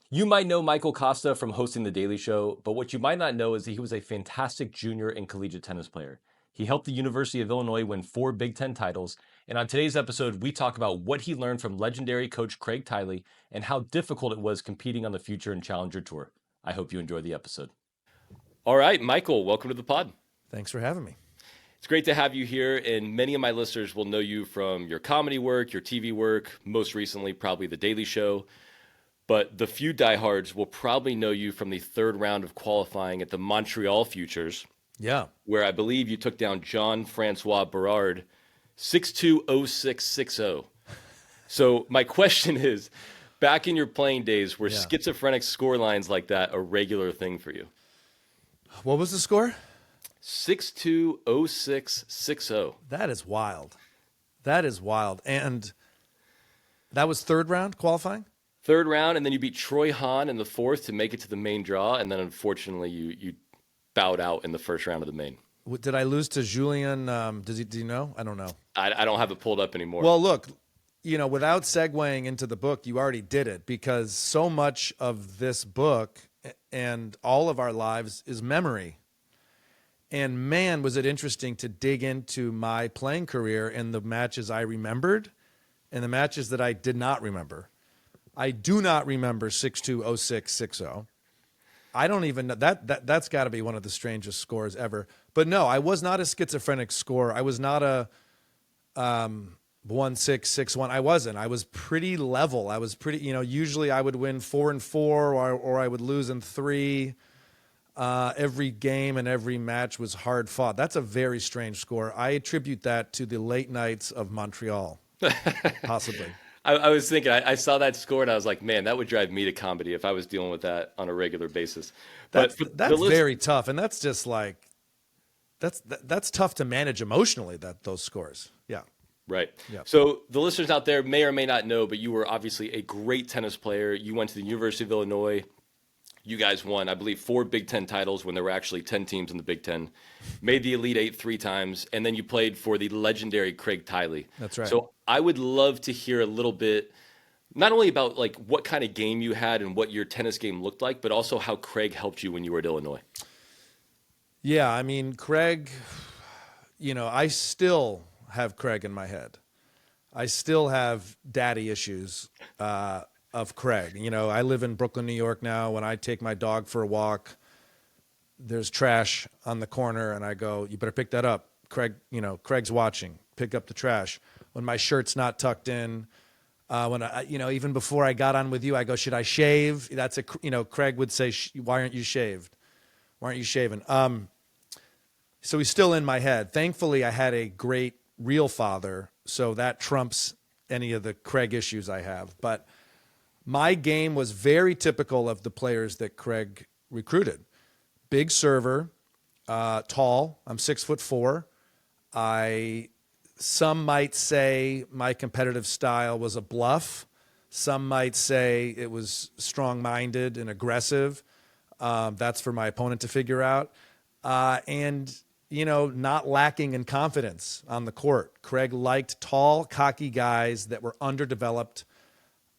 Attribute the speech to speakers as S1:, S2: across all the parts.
S1: You might know Michael Kosta from hosting The Daily Show, but what you might not know is that he was a fantastic junior and collegiate tennis player. He helped the University of Illinois win 4 Big Ten titles, and on today's episode, we talk about what he learned from legendary coach Craig Tiley and how difficult it was competing on the Future and Challenger Tour. I hope you enjoy the episode. All right, Michael, welcome to the pod.
S2: Thanks for having me.
S1: It's great to have you here, and many of my listeners will know you from your comedy work, your TV work, most recently probably The Daily Show. But the few diehards will probably know you from the third round of qualifying at the Montreal Futures.
S2: Yeah.
S1: Where I believe you took down Jean-Francois Berard 6-2, 0-6, 6-0. So my question is, back in your playing days, were schizophrenic score lines like that a regular thing for you?
S2: What was the score?
S1: 6-2, 0-6, 6-0.
S2: That is wild. That is wild. And that was third round qualifying?
S1: Third round, and then you beat Troy Hahn in the fourth to make it to the main draw, and then unfortunately you bowed out in the first round of the main.
S2: Did I lose to Julian? Do you know? I don't know.
S1: I don't have it pulled up anymore.
S2: Well, look, without segueing into the book, you already did it, because so much of this book and all of our lives is memory. And man, was it interesting to dig into my playing career and the matches I remembered and the matches that I did not remember. I do not remember 6-2, 0-6, 6-0. I don't even know. That's got to be one of the strangest scores ever. But no, I was not a schizophrenic scorer. I was not a 1-6, 6-1. I wasn't. I was pretty level. I was pretty, usually I would win 4-4 or I would lose in 3. Every game and every match was hard fought. That's a very strange score. I attribute that to the late nights of Montreal, possibly.
S1: I was thinking, I saw that score and I was like, man, that would drive me to comedy if I was dealing with that on a regular basis.
S2: That's very tough. And that's just like, that's tough to manage emotionally, those scores. Yeah.
S1: Right.
S2: Yeah.
S1: So the listeners out there may or may not know, but you were obviously a great tennis player. You went to the University of Illinois. You guys won, I believe, 4 Big Ten titles when there were actually 10 teams in the Big Ten. Made the Elite Eight 3 times, and then you played for the legendary Craig Tiley.
S2: That's right.
S1: So I would love to hear a little bit, not only about like what kind of game you had and what your tennis game looked like, but also how Craig helped you when you were at Illinois.
S2: Yeah, I mean, Craig, I still have Craig in my head. I still have daddy issues of Craig. I live in Brooklyn, New York now. When I take my dog for a walk, there's trash on the corner, and I go, you better pick that up. Craig, Craig's watching. Pick up the trash. When my shirt's not tucked in, when even before I got on with you, I go, should I shave? That's Craig would say, why aren't you shaved? Why aren't you shaving? So he's still in my head. Thankfully, I had a great real father, so that trumps any of the Craig issues I have. But my game was very typical of the players that Craig recruited. Big server, tall. I'm 6'4". Some might say my competitive style was a bluff. Some might say it was strong-minded and aggressive. That's for my opponent to figure out. And not lacking in confidence on the court. Craig liked tall, cocky guys that were underdeveloped.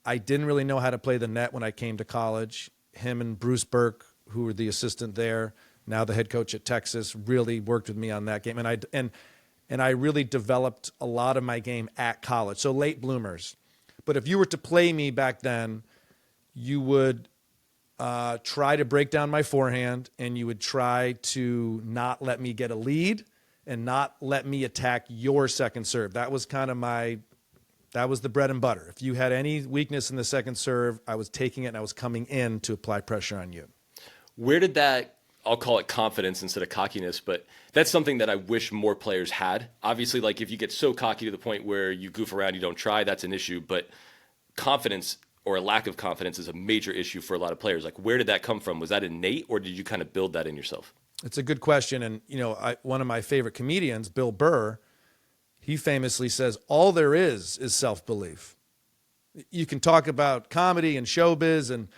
S2: I didn't really know how to play the net when I came to college. Him and Bruce Burke, who were the assistant there, now the head coach at Texas, really worked with me on that game. And I really developed a lot of my game at college. So late bloomers. But if you were to play me back then, you would try to break down my forehand, and you would try to not let me get a lead and not let me attack your second serve. That was that was the bread and butter. If you had any weakness in the second serve, I was taking it and I was coming in to apply pressure on you.
S1: Where did that, I'll call it confidence instead of cockiness, but that's something that I wish more players had. Obviously, like if you get so cocky to the point where you goof around, you don't try, that's an issue. But confidence or a lack of confidence is a major issue for a lot of players. Like, where did that come from? Was that innate, or did you kind of build that in yourself?
S2: It's a good question. And, one of my favorite comedians, Bill Burr, he famously says, all there is self-belief. You can talk about comedy and showbiz, and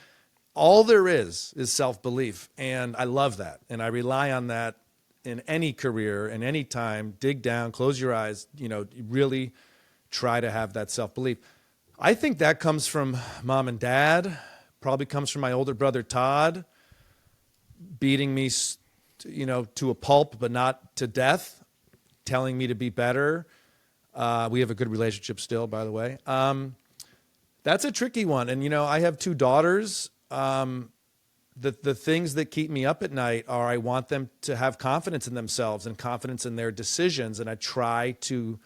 S2: all there is self-belief. And I love that. And I rely on that in any career and any time. Dig down, close your eyes, really try to have that self-belief. I think that comes from mom and dad, probably comes from my older brother, Todd, beating me, to a pulp, but not to death, telling me to be better. We have a good relationship still, by the way. That's a tricky one. And, I have 2 daughters. The things that keep me up at night are I want them to have confidence in themselves and confidence in their decisions. And I try to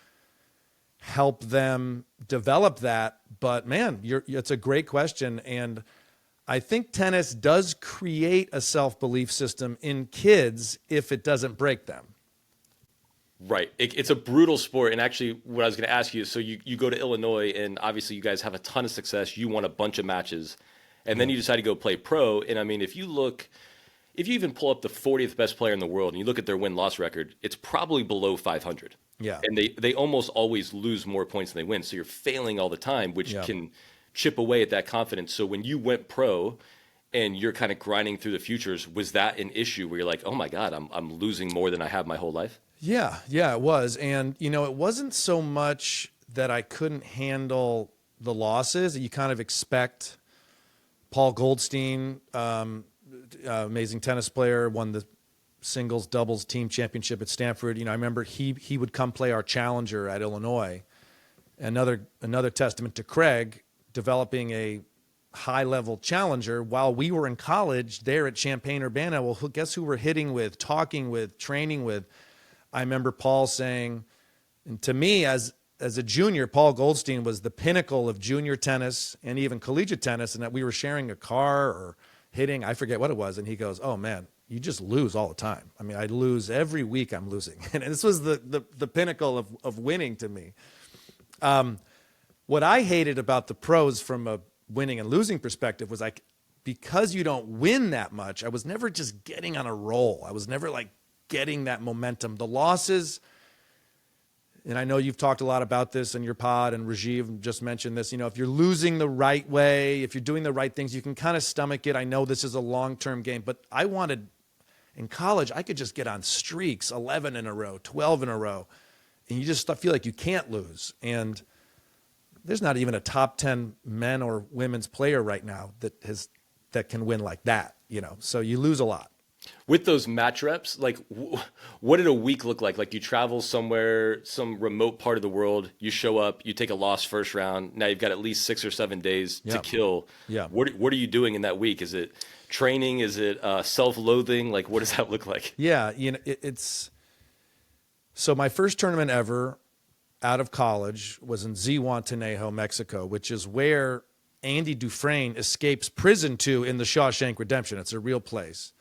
S2: help them develop that. But man, it's a great question. And I think tennis does create a self-belief system in kids if it doesn't break them.
S1: Right. It's a brutal sport. And actually, what I was going to ask you, so you go to Illinois, and obviously you guys have a ton of success. You won a bunch of matches, and then you decide to go play pro. And I mean, if you even pull up the 40th best player in the world and you look at their win-loss record, it's probably below 500.
S2: Yeah.
S1: And they almost always lose more points than they win. So you're failing all the time, which
S2: Yeah.
S1: can chip away at that confidence. So when you went pro and you're kind of grinding through the futures, was that an issue where you're like, oh my God, I'm losing more than I have my whole life?
S2: Yeah, it was. And, it wasn't so much that I couldn't handle the losses. You kind of expect. Paul Goldstein, amazing tennis player, won the singles, doubles team championship at Stanford. I remember he would come play our challenger at Illinois. Another testament to Craig developing a high-level challenger while we were in college there at Champaign-Urbana. Well, guess who we're hitting with, talking with, training with? I remember Paul saying, and to me as a junior, Paul Goldstein was the pinnacle of junior tennis and even collegiate tennis, and that we were sharing a car or hitting, I forget what it was, and he goes, oh man, you just lose all the time. I mean, I lose every week, I'm losing. And this was the pinnacle of winning to me. What I hated about the pros from a winning and losing perspective was because you don't win that much, I was never just getting on a roll. I was never getting that momentum. The losses, and I know you've talked a lot about this in your pod, and Rajiv just mentioned this, if you're losing the right way, if you're doing the right things, you can kind of stomach it. I know this is a long-term game, but in college, I could just get on streaks, 11 in a row, 12 in a row, and you just feel like you can't lose. And there's not even a top 10 men or women's player right now that can win like that, so you lose a lot.
S1: With those match reps, what did a week look like? Like you travel somewhere, some remote part of the world, you show up, you take a loss first round. Now you've got at least 6 or 7 days to kill.
S2: Yeah.
S1: What are you doing in that week? Is it training? Is it self-loathing? What does that look like?
S2: Yeah, it's so my first tournament ever out of college was in Zihuatanejo, Mexico, which is where Andy Dufresne escapes prison to in the Shawshank Redemption. It's a real place.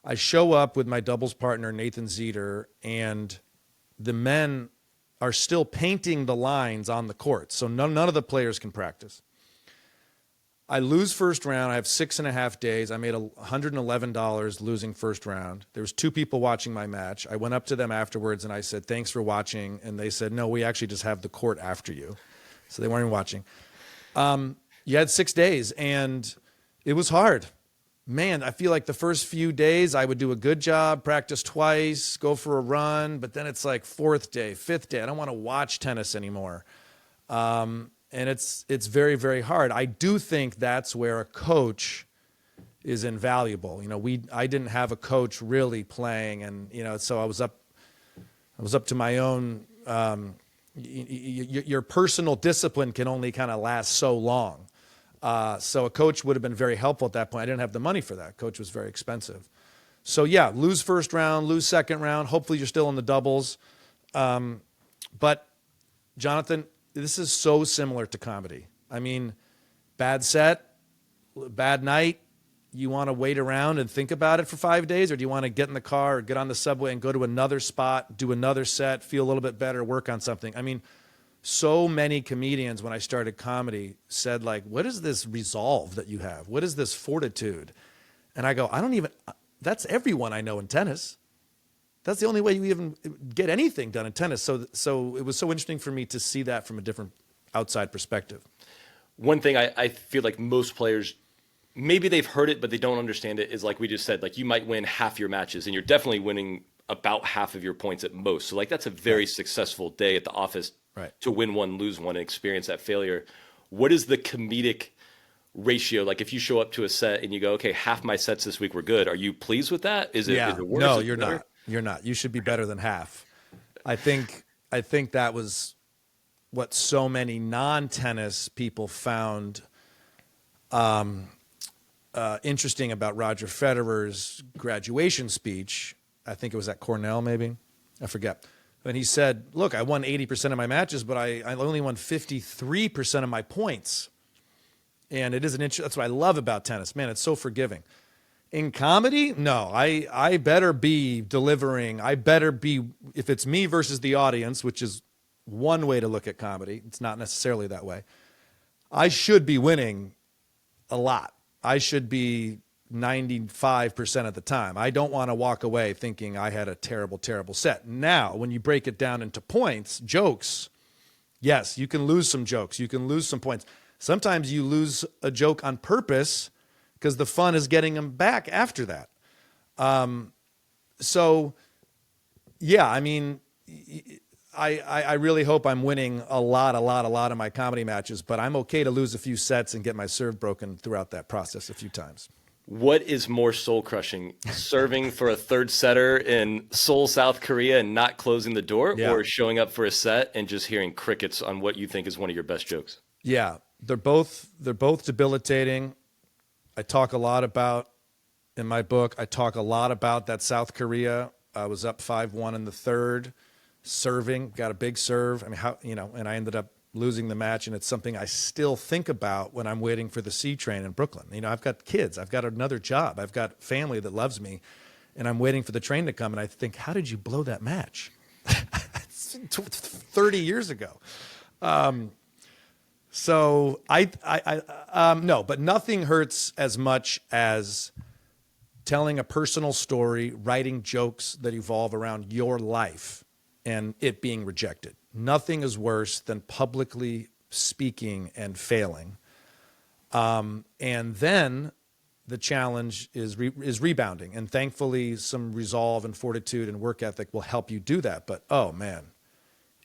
S2: I show up with my doubles partner, Nathan Zeter, and the men are still painting the lines on the court, so none of the players can practice. I lose first round. I have 6.5 days. I made $111 losing first round. There was 2 people watching my match. I went up to them afterwards, and I said, thanks for watching, and they said, no, we actually just have the court after you. So they weren't even watching. You had 6 days, and it was hard. Man, I feel like the first few days I would do a good job, practice twice, go for a run, but then it's 4th day, 5th day. I don't want to watch tennis anymore. And it's very, very hard. I do think that's where a coach is invaluable. I didn't have a coach really playing, and so I was up to my own. Your personal discipline can only kind of last so long. So a coach would have been very helpful at that point. I didn't have the money for that. Coach was very expensive. So yeah, lose first round, lose second round. Hopefully you're still in the doubles. But Jonathan, this is so similar to comedy. I mean, bad set, bad night. You want to wait around and think about it for 5 days, or do you want to get in the car or get on the subway and go to another spot, do another set, feel a little bit better, work on something? I mean, so many comedians, when I started comedy, said, what is this resolve that you have? What is this fortitude? And I go, that's everyone I know in tennis. That's the only way you even get anything done in tennis. So it was so interesting for me to see that from a different outside perspective.
S1: One thing I feel like most players, maybe they've heard it, but they don't understand it, is like we just said, you might win half your matches, and you're definitely winning about half of your points at most. So that's a very successful day at the office. Right. To win one, lose one, and experience that failure. What is the comedic
S3: ratio? Like if you show up to a set and you go, okay, half my sets this week were good. Are you pleased with that? Is
S2: Yeah.
S3: it worse?
S2: No,
S3: Is it
S2: you're
S3: better?
S2: not. You're not. You should be better than half. I think that was what so many non-tennis people found interesting about Roger Federer's graduation speech. I think it was at Cornell, maybe. I forget. And he said, look, I won 80% of my matches, but I only won 53% of my points. And it is that's what I love about tennis. Man, it's so forgiving. In comedy, no, I better be delivering. I better be, if it's me versus the audience, which is one way to look at comedy, it's not necessarily that way. I should be winning a lot. I should be 95% of the time. I don't want to walk away thinking I had a terrible, terrible set. Now, when you break it down into points, jokes, yes, you can lose some jokes. You can lose some points. Sometimes you lose a joke on purpose because the fun is getting them back after that. So, yeah, I mean, I really hope I'm winning a lot of my comedy matches, but I'm okay to lose a few sets and get my serve broken throughout that process a few times.
S3: What is more soul crushing, serving for a third setter in Seoul, South Korea and not closing the door,
S2: Yeah.
S3: or showing up for a set and just hearing crickets on what you think is one of your best jokes?
S2: Yeah, they're both debilitating. I talk a lot about in my book. I talk a lot about that South Korea. I was up 5-1 in the third, serving, got a big serve. I mean, and I ended up losing the match, and it's something I still think about when I'm waiting for the C train in Brooklyn. I've got kids, I've got another job, I've got family that loves me, and I'm waiting for the train to come, and I think, how did you blow that match? 30 years ago. So no, but nothing hurts as much as telling a personal story, writing jokes that evolve around your life and it being rejected. Nothing is worse than publicly speaking and failing. And then the challenge is rebounding. And thankfully, some resolve and fortitude and work ethic will help you do that. But, oh, man,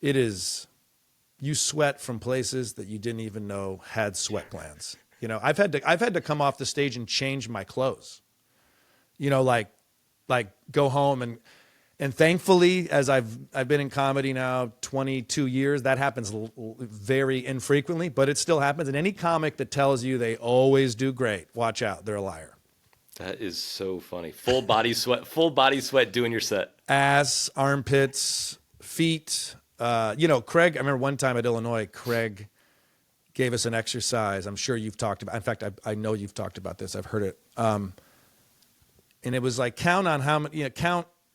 S2: you sweat from places that you didn't even know had sweat glands. I've had to come off the stage and change my clothes. Like go home and thankfully, as I've been in comedy now 22 years, that happens very infrequently, but it still happens. And any comic that tells you they always do great, watch out, they're a liar.
S3: That is so funny. Full body sweat doing your set.
S2: Ass, armpits, feet. Craig, I remember one time at Illinois, Craig gave us an exercise. I'm sure you've talked about, in fact, I know you've talked about this. I've heard it. And it was like, count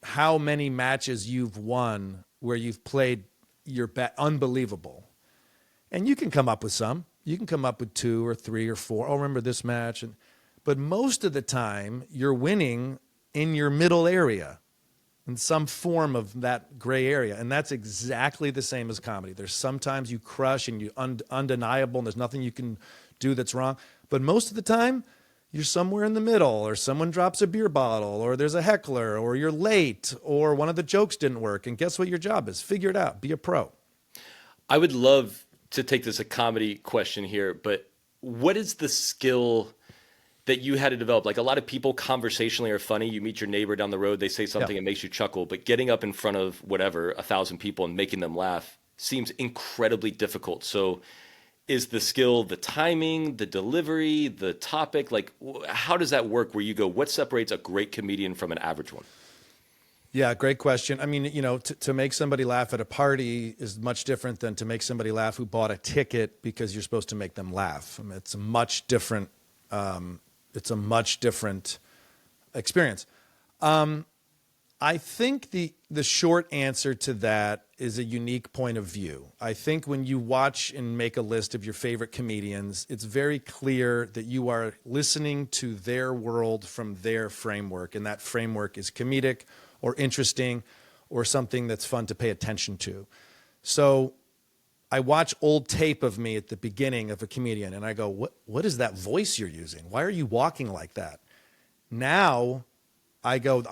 S2: how many matches you've won where you've played your bet unbelievable. And you can come up with some. You can come up with 2 or 3 or 4. Oh, remember this match. But most of the time, you're winning in your middle area, in some form of that gray area. And that's exactly the same as comedy. There's sometimes you crush and you undeniable and there's nothing you can do that's wrong. But most of the time, you're somewhere in the middle, or someone drops a beer bottle, or there's a heckler, or you're late, or one of the jokes didn't work. And guess what your job is? Figure it out. Be a pro.
S3: I would love to take this a comedy question here, but what is the skill that you had to develop? Like, a lot of people conversationally are funny. You meet your neighbor down the road, they say something,
S2: Yeah.
S3: It makes you chuckle, but getting up in front of 1,000 people and making them laugh seems incredibly difficult. So is the skill the timing, the delivery, the topic? Like, how does that work where you go, what separates a great comedian from an average one?
S2: Yeah, great question. I mean, to make somebody laugh at a party is much different than to make somebody laugh who bought a ticket because you're supposed to make them laugh. I mean, it's a much different experience. I think the short answer to that is a unique point of view. I think when you watch and make a list of your favorite comedians, it's very clear that you are listening to their world from their framework, and that framework is comedic or interesting or something that's fun to pay attention to. So I watch old tape of me at the beginning of a comedian, and I go, what is that voice you're using? Why are you walking like that? Now I go,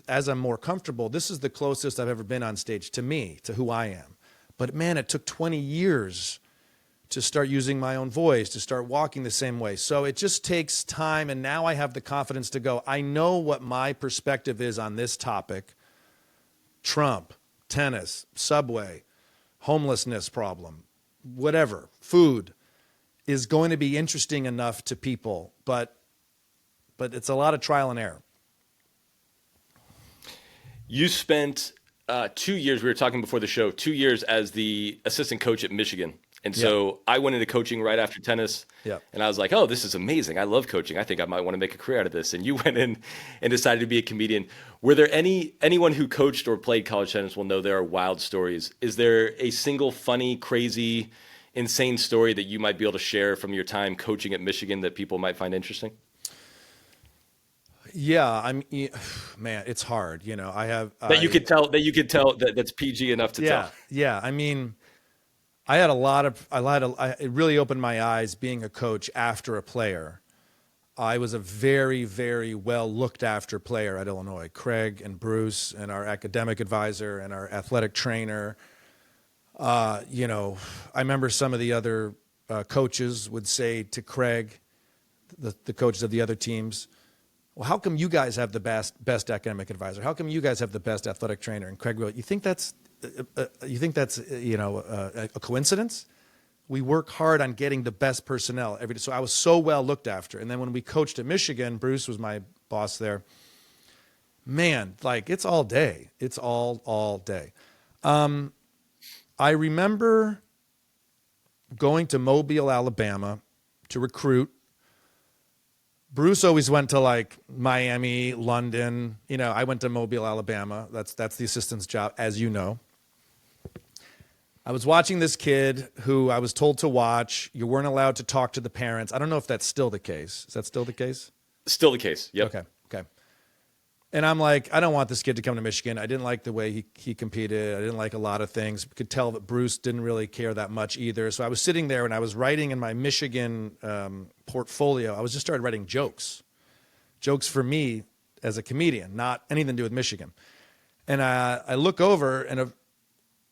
S2: as I'm more comfortable, this is the closest I've ever been on stage to me, to who I am. But man, it took 20 years to start using my own voice, to start walking the same way. So it just takes time. And now I have the confidence to go, I know what my perspective is on this topic: Trump, tennis, subway, homelessness problem, whatever, food is going to be interesting enough to people, but it's a lot of trial and error.
S3: You spent 2 years, we were talking before the show, 2 years as the assistant coach at Michigan. And so I went into coaching right after tennis.
S2: Yeah.
S3: And I was like, oh, this is amazing. I love coaching. I think I might want to make a career out of this. And you went in and decided to be a comedian. Were there anyone who coached or played college tennis will know there are wild stories. Is there a single funny, crazy, insane story that you might be able to share from your time coaching at Michigan that people might find interesting?
S2: Yeah, man, it's hard. You know,
S3: You could tell that's PG enough to tell.
S2: Yeah. I mean, it really opened my eyes being a coach after a player. I was a very, very well looked after player at Illinois. Craig and Bruce and our academic advisor and our athletic trainer. You know, I remember some of the other coaches would say to Craig, the coaches of the other teams, well, how come you guys have the best academic advisor? How come you guys have the best athletic trainer? And Craig wrote, you think that's a coincidence? We work hard on getting the best personnel every day. So I was so well looked after. And then when we coached at Michigan, Bruce was my boss there. Man, like it's all day. It's all day. I remember going to Mobile, Alabama to recruit. Bruce always went to like Miami, London. You know, I went to Mobile, Alabama. That's the assistant's job, as you know. I was watching this kid who I was told to watch. You weren't allowed to talk to the parents. I don't know if that's still the case. Is that still the case?
S3: Still the case. Yep.
S2: Okay. And I'm like, I don't want this kid to come to Michigan. I didn't like the way he competed. I didn't like a lot of things. Could tell that Bruce didn't really care that much either. So I was sitting there and I was writing in my Michigan portfolio. I was just started writing jokes for me as a comedian, not anything to do with Michigan. And I look over and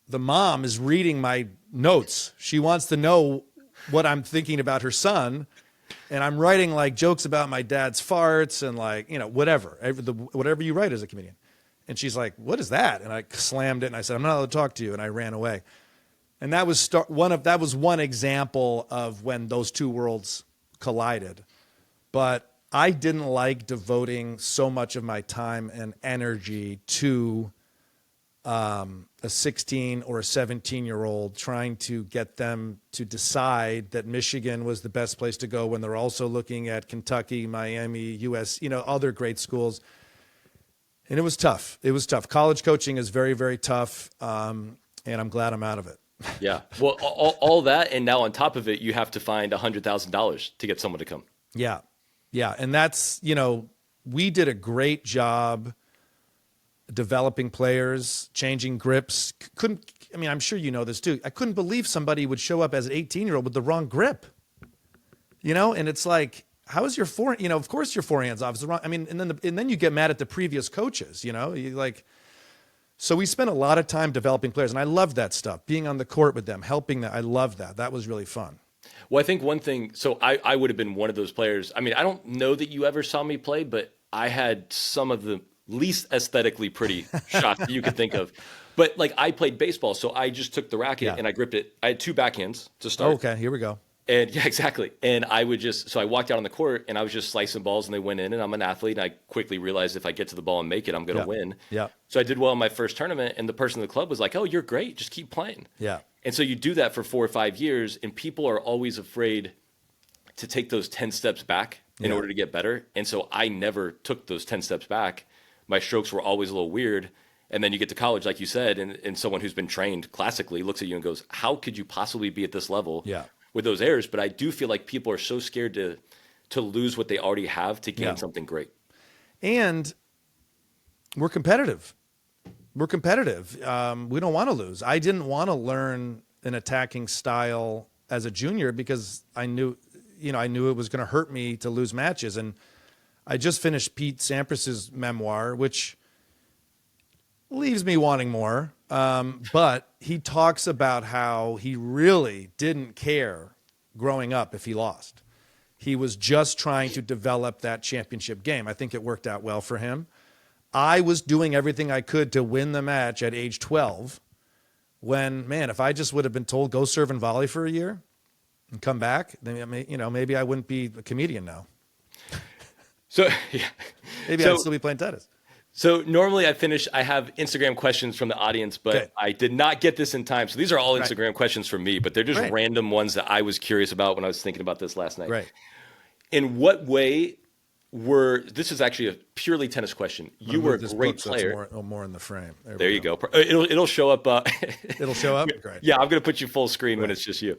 S2: the mom is reading my notes. She wants to know what I'm thinking about her son. And I'm writing like jokes about my dad's farts and like, you know, whatever you write as a comedian. And she's like, what is that? And I slammed it and I said, I'm not allowed to talk to you. And I ran away. And that was one example of when those two worlds collided. But I didn't like devoting so much of my time and energy to a 16 or a 17-year-old, trying to get them to decide that Michigan was the best place to go when they're also looking at Kentucky, Miami, US, you know, other great schools. And it was tough. College coaching is very, very tough. And I'm glad I'm out of it.
S3: Yeah. Well, all that. And now on top of it, you have to find $100,000 to get someone to come.
S2: Yeah. And that's, you know, we did a great job developing players, changing grips. I'm sure you know this too. I couldn't believe somebody would show up as an 18-year-old with the wrong grip. You know, and it's like, how is your forehand? You know, of course your forehand's off. It's the wrong. I mean, and then you get mad at the previous coaches. You know, so we spent a lot of time developing players, and I loved that stuff. Being on the court with them, helping them. I loved that. That was really fun.
S3: Well, I think one thing. So I would have been one of those players. I mean, I don't know that you ever saw me play, but I had some of the least aesthetically pretty shots that you could think of. But like I played baseball, so I just took the racket and I gripped it. I had two backhands to start.
S2: Okay, here we go.
S3: And yeah, exactly. And I walked out on the court and I was just slicing balls and they went in, and I'm an athlete. And I quickly realized if I get to the ball and make it, I'm going to win.
S2: Yeah.
S3: So I did well in my first tournament, and the person in the club was like, oh, you're great. Just keep playing.
S2: Yeah.
S3: And so you do that for 4 or 5 years, and people are always afraid to take those 10 steps back in order to get better. And so I never took those 10 steps back. My strokes were always a little weird. And then you get to college, like you said, and someone who's been trained classically looks at you and goes, how could you possibly be at this level with those errors? But I do feel like people are so scared to lose what they already have to gain something great.
S2: And we're competitive. We don't want to lose. I didn't want to learn an attacking style as a junior because I knew it was going to hurt me to lose matches. And I just finished Pete Sampras's memoir, which leaves me wanting more. But he talks about how he really didn't care growing up if he lost. He was just trying to develop that championship game. I think it worked out well for him. I was doing everything I could to win the match at age 12 when, man, if I just would have been told, go serve and volley for a year and come back, then, maybe I wouldn't be a comedian now.
S3: So, yeah.
S2: Maybe I'd still be playing tennis.
S3: So normally I have Instagram questions from the audience, but
S2: Okay.
S3: I did not get this in time. So these are all Instagram questions from me, but they're just
S2: Right.
S3: random ones that I was curious about when I was thinking about this last night.
S2: Right.
S3: In what way this is actually a purely tennis question. You were a great player.
S2: More in the frame.
S3: There you go. It'll show up.
S2: It'll show up? Great.
S3: Yeah, I'm going to put you full screen when it's just you.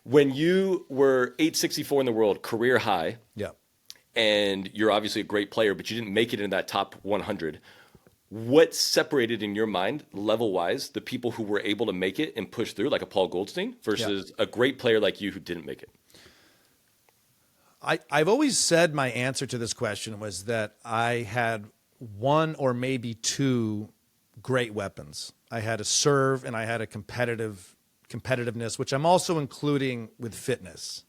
S3: When you were 864 in the world, career high,
S2: Yeah.
S3: and you're obviously a great player, but you didn't make it in that top 100. What separated in your mind, level-wise, the people who were able to make it and push through, like a Paul Goldstein, versus a great player like you who didn't make it?
S2: I've always said my answer to this question was that I had one or maybe two great weapons. I had a serve and I had a competitiveness, which I'm also including with fitness.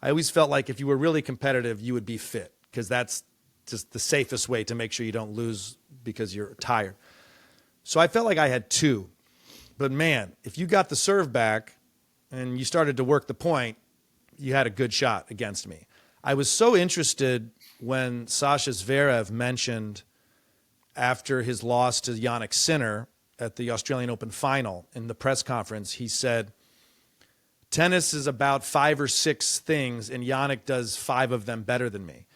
S2: I always felt like if you were really competitive, you would be fit because that's just the safest way to make sure you don't lose because you're tired. So I felt like I had two. But man, if you got the serve back and you started to work the point, you had a good shot against me. I was so interested when Sasha Zverev mentioned after his loss to Jannik Sinner at the Australian Open final in the press conference, he said, tennis is about 5 or 6 things, and Jannik does 5 of them better than me.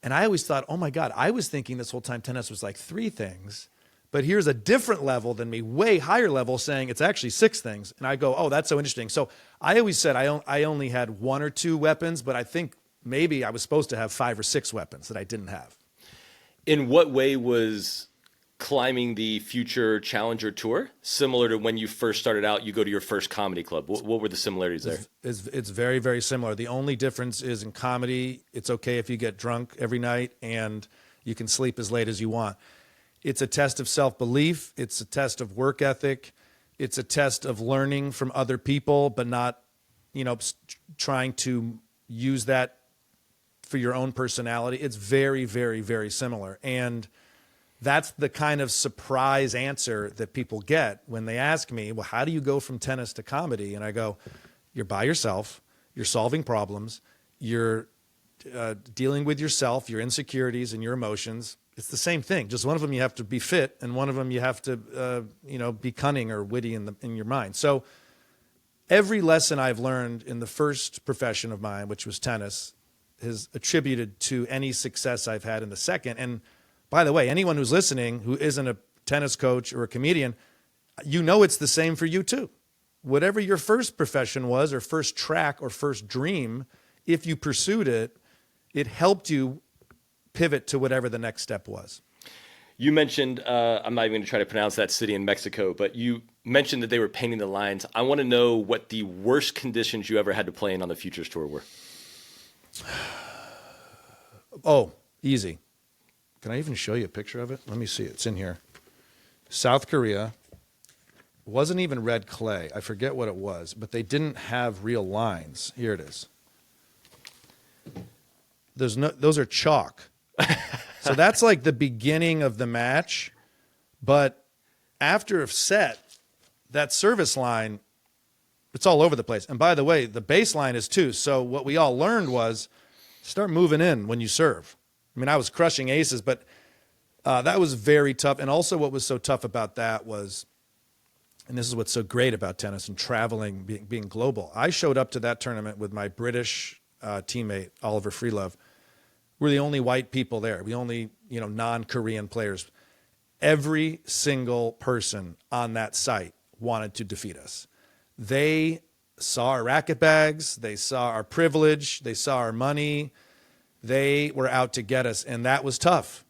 S2: And I always thought, oh my God, I was thinking this whole time tennis was like 3 things, but here's a different level than me, way higher level, saying it's actually 6 things. And I go, oh, that's so interesting. So I always said I only had 1 or 2 weapons, but I think maybe I was supposed to have 5 or 6 weapons that I didn't have.
S3: In what way was climbing the Future Challenger Tour similar to when you first started out, you go to your first comedy club? What were the similarities there?
S2: It's very, very similar. The only difference is in comedy, it's okay if you get drunk every night and you can sleep as late as you want. It's a test of self-belief. It's a test of work ethic. It's a test of learning from other people, but not, trying to use that for your own personality. It's very, very, very similar. And that's the kind of surprise answer that people get when they ask me, well, how do you go from tennis to comedy? And I go, you're by yourself, you're solving problems, you're dealing with yourself, your insecurities and your emotions. It's the same thing. Just one of them you have to be fit, and one of them you have to, be cunning or witty in your mind. So every lesson I've learned in the first profession of mine, which was tennis, is attributed to any success I've had in the second. And by the way, anyone who's listening who isn't a tennis coach or a comedian, it's the same for you too. Whatever your first profession was, or first track, or first dream, if you pursued it, it helped you pivot to whatever the next step was.
S3: You mentioned, I'm not even going to try to pronounce that city in Mexico, but you mentioned that they were painting the lines. I want to know what the worst conditions you ever had to play in on the Futures Tour were.
S2: Oh, easy. Can I even show you a picture of it? Let me see. It's in here. South Korea. Wasn't even red clay. I forget what it was, but they didn't have real lines. Here it is. Those are chalk. So that's like the beginning of the match. But after a set, that service line, it's all over the place. And by the way, the baseline is too. So what we all learned was start moving in when you serve. I mean, I was crushing aces, but that was very tough. And also what was so tough about that was, and this is what's so great about tennis and traveling, being global. I showed up to that tournament with my British teammate, Oliver Freelove. We're the only white people there. We only, non-Korean players. Every single person on that site wanted to defeat us. They saw our racket bags. They saw our privilege. They saw our money. They were out to get us, and that was tough.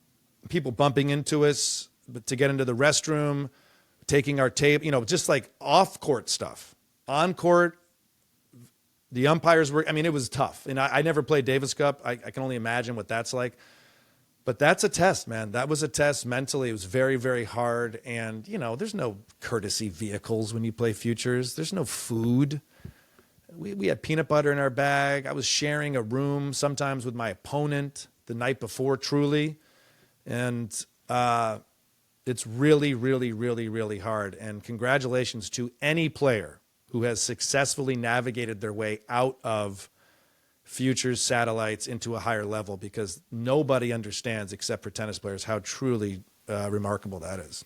S2: People bumping into us to get into the restroom, taking our table, just like off-court stuff. On court, the umpires were, it was tough. And I never played Davis Cup. I can only imagine what that's like. But that's a test, man. That was a test mentally. It was very, very hard. And, there's no courtesy vehicles when you play Futures. There's no food. we had peanut butter in our bag. I was sharing a room sometimes with my opponent the night before, truly. And it's really, really, really, really hard. And congratulations to any player who has successfully navigated their way out of futures, satellites into a higher level, because nobody understands except for tennis players how truly remarkable that is.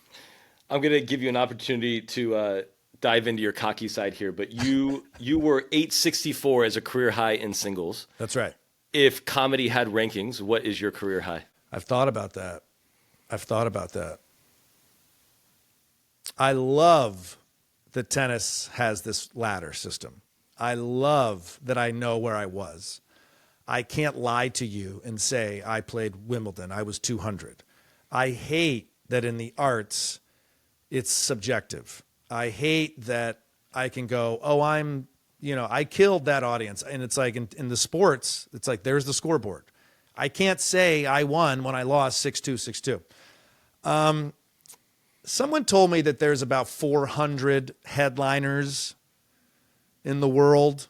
S3: I'm going to give you an opportunity to dive into your cocky side here, but you were 864 as a career high in singles.
S2: That's right.
S3: If comedy had rankings, what is your career high?
S2: I've thought about that. I love that tennis has this ladder system. I love that I know where I was. I can't lie to you and say I played Wimbledon. I was 200. I hate that in the arts, it's subjective. I hate that I can go, oh, I killed that audience. And it's like in the sports, it's like, there's the scoreboard. I can't say I won when I lost 6-2, 6-2. Someone told me that there's about 400 headliners in the world,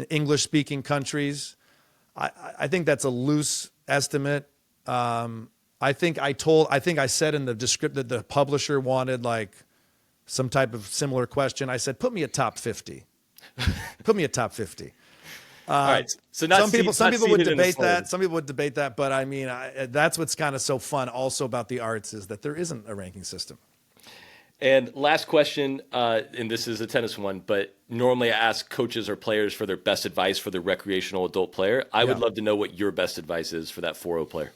S2: English-speaking countries. I think that's a loose estimate. I think I said in the description that the publisher wanted like some type of similar question. I said, put me at top 50. Put me at top 50.
S3: All right. So
S2: some people would debate that. Some people would debate that. But I mean, that's what's kind of so fun also about the arts, is that there isn't a ranking system.
S3: And last question, and this is a tennis one, but normally I ask coaches or players for their best advice for the recreational adult player. I would love to know what your best advice is for that 4-0 player.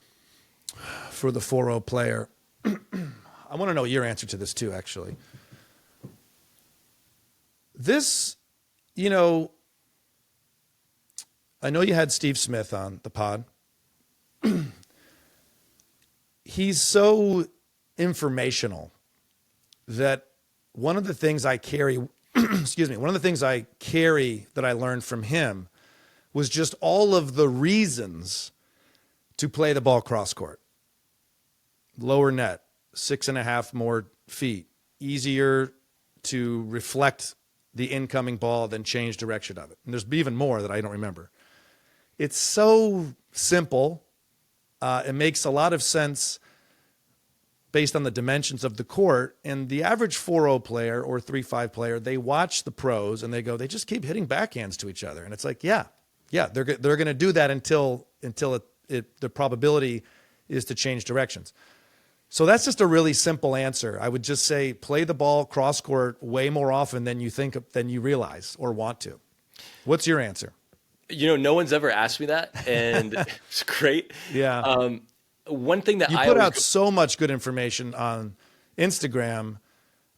S2: For the 4-0 player, I want to know your answer to this too, actually. This, I know you had Steve Smith on the pod. He's so informational that one of the things I carry, one of the things I carry that I learned from him was just all of the reasons to play the ball cross court. Lower net, 6.5 more feet, easier to reflect the incoming ball than change direction of it. And there's even more that I don't remember. It's so simple. It makes a lot of sense based on the dimensions of the court. And the average 4-0 player or 3-5 player, they watch the pros and they go, they just keep hitting backhands to each other. And it's like, yeah, they're going to do that until the probability is to change directions. So that's just a really simple answer. I would just say play the ball cross court way more often than you realize or want to. What's your answer?
S3: No one's ever asked me that, and it's great.
S2: Yeah.
S3: One thing that
S2: you put out so much good information on Instagram.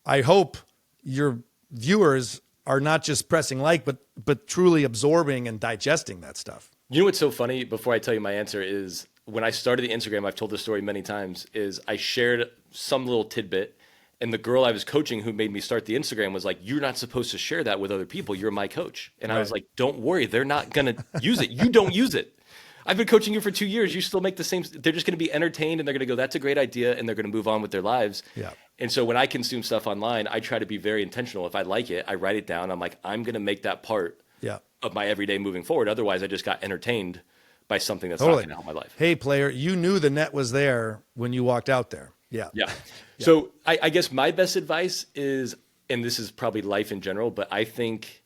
S2: I hope your viewers are not just pressing like, but truly absorbing and digesting that stuff.
S3: You know what's so funny, before I tell you my answer, is when I started the Instagram, I've told this story many times, is I shared some little tidbit, and the girl I was coaching who made me start the Instagram was like, you're not supposed to share that with other people. You're my coach. And right. I was like, don't worry. They're not going to use it. You don't use it. I've been coaching you for 2 years. You still make the same. They're just going to be entertained, and they're going to go, that's a great idea. And they're going to move on with their lives.
S2: Yeah.
S3: And so when I consume stuff online, I try to be very intentional. If I like it, I write it down. I'm like, I'm going to make that part of my everyday moving forward. Otherwise, I just got entertained by something that's not going to help my life.
S2: Hey, player, you knew the net was there when you walked out there. Yeah.
S3: So I guess my best advice is, and this is probably life in general, but I think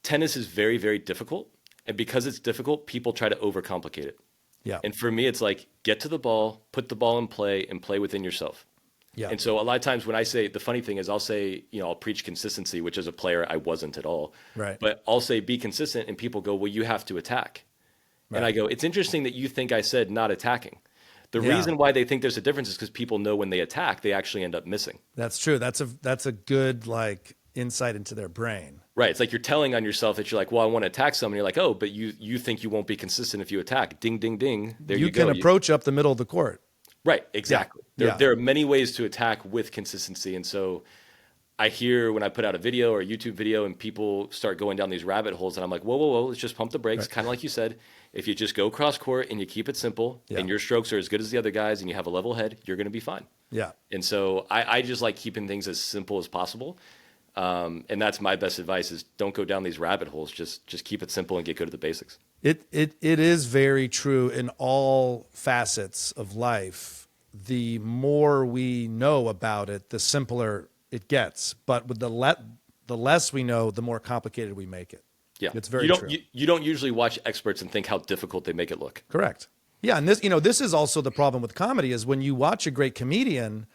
S3: tennis is very, very difficult. And because it's difficult, people try to overcomplicate it.
S2: Yeah.
S3: And for me, it's like, get to the ball, put the ball in play, and play within yourself.
S2: Yeah.
S3: And so a lot of times when I say, the funny thing is I'll say, I'll preach consistency, which as a player, I wasn't at all.
S2: Right.
S3: But I'll say, be consistent, and people go, well, you have to attack. Right. And I go, it's interesting that you think I said not attacking. The reason why they think there's a difference is because people know when they attack, they actually end up missing.
S2: That's true. That's a good insight into their brain.
S3: Right. It's like you're telling on yourself that you're like, well, I want to attack someone. You're like, oh, but you think you won't be consistent if you attack. Ding, ding, ding. There you go.
S2: You can approach up the middle of the court.
S3: Right. Exactly. There are many ways to attack with consistency. And so I hear when I put out a video or a YouTube video and people start going down these rabbit holes, and I'm like, whoa, let's just pump the brakes. Right. Kind of like you said, if you just go cross court and you keep it simple and your strokes are as good as the other guys and you have a level head, you're going to be fine.
S2: Yeah.
S3: And so I just like keeping things as simple as possible. And that's my best advice: is don't go down these rabbit holes. Just keep it simple and get good at the basics.
S2: It is very true in all facets of life. The more we know about it, the simpler it gets. But with the less we know, the more complicated we make it.
S3: Yeah,
S2: it's very true.
S3: You don't usually watch experts and think how difficult they make it look.
S2: Correct. Yeah, and this is also the problem with comedy is when you watch a great comedian,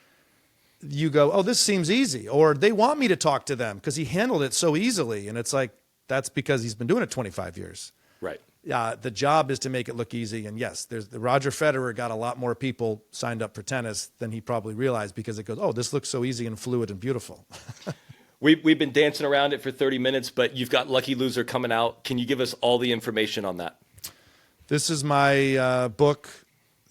S2: you go, oh, this seems easy, or they want me to talk to them because he handled it so easily, and it's like that's because he's been doing it 25 years.
S3: Right.
S2: The job is to make it look easy, and yes, the Roger Federer got a lot more people signed up for tennis than he probably realized because it goes, oh, this looks so easy and fluid and beautiful.
S3: We've been dancing around it for 30 minutes, but you've got Lucky Loser coming out. Can you give us all the information on that?
S2: This is my book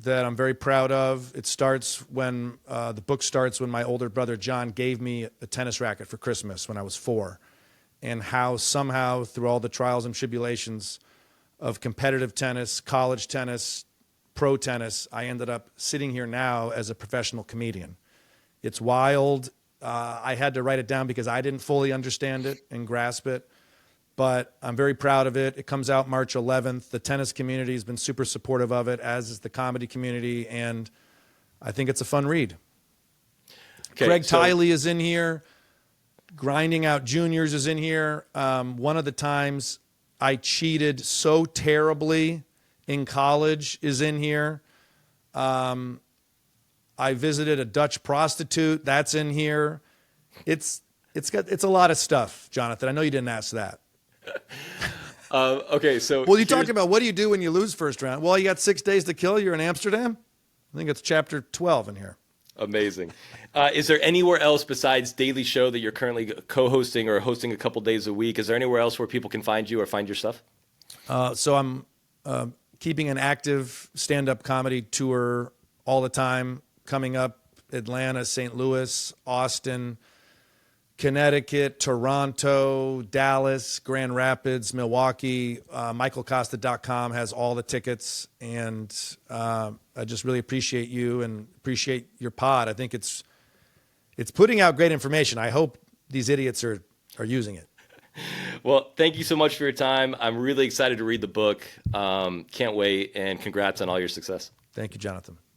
S2: that I'm very proud of. It starts when the book starts when my older brother John gave me a tennis racket for Christmas when I was 4, and how somehow through all the trials and tribulations of competitive tennis, college tennis, pro tennis, I ended up sitting here now as a professional comedian. It's wild. I had to write it down because I didn't fully understand it and grasp it, but I'm very proud of it. It comes out March 11th. The tennis community has been super supportive of it, as is the comedy community, and I think it's a fun read. Okay, Craig Tiley is in here. Grinding Out Juniors is in here. One of the times I cheated so terribly in college is in here. I visited a Dutch prostitute. That's in here. It's a lot of stuff, Jonathan. I know you didn't ask that.
S3: Okay, so
S2: well, you talked about what do you do when you lose first round? Well, you got 6 days to kill. You're in Amsterdam. I think it's chapter 12 in here.
S3: Amazing. Is there anywhere else besides Daily Show that you're currently co-hosting or hosting a couple days a week? Is there anywhere else where people can find you or find your stuff?
S2: So I'm keeping an active stand-up comedy tour all the time. Coming up, Atlanta, St. Louis, Austin, Connecticut, Toronto, Dallas, Grand Rapids, Milwaukee. MichaelKosta.com has all the tickets, and I just really appreciate you and appreciate your pod. I think it's putting out great information. I hope these idiots are using it.
S3: Well, thank you so much for your time. I'm really excited to read the book. Can't wait, and congrats on all your success.
S2: Thank you, Jonathan.